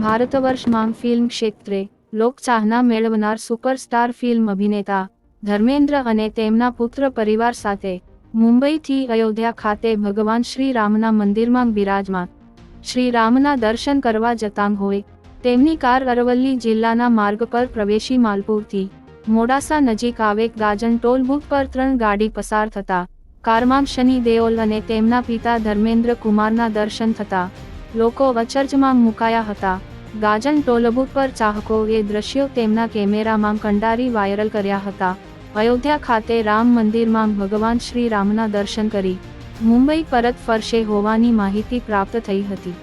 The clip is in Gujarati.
ભારતવર્ષમાં ફિલ્મ ક્ષેત્રે લોકચાહના મેળવનાર સુપરસ્ટાર ફિલ્મ અભિનેતા ધર્મેન્દ્ર અને તેમના પુત્ર પરિવાર સાથે મુંબઈથી અયોધ્યા ખાતે ભગવાન શ્રી રામના મંદિરમાં બિરાજમાન શ્રી રામના દર્શન કરવા જતા હોય તેમની કાર અરવલ્લી જિલ્લાના માર્ગ પર પ્રવેશી માલપુરથી મોડાસા નજીક આવેક ગાજન ટોલ બૂથ પર 3 ગાડી પસાર થતા કારમાં શનિ દેઓલ અને તેમના પિતા ધર્મેન્દ્ર કુમારના દર્શન થતા લોકો અચરજમાં મુકાયા હતા. ગાજન ટોલબૂથ પર ચાહકોએ દ્રશ્યો તેમના કેમેરામાં કંડારી વાયરલ કર્યા હતા. અયોધ્યા ખાતે રામ મંદિરમાં ભગવાન શ્રી રામના દર્શન કરી મુંબઈ પરત ફરશે હોવાની માહિતી પ્રાપ્ત થઈ હતી.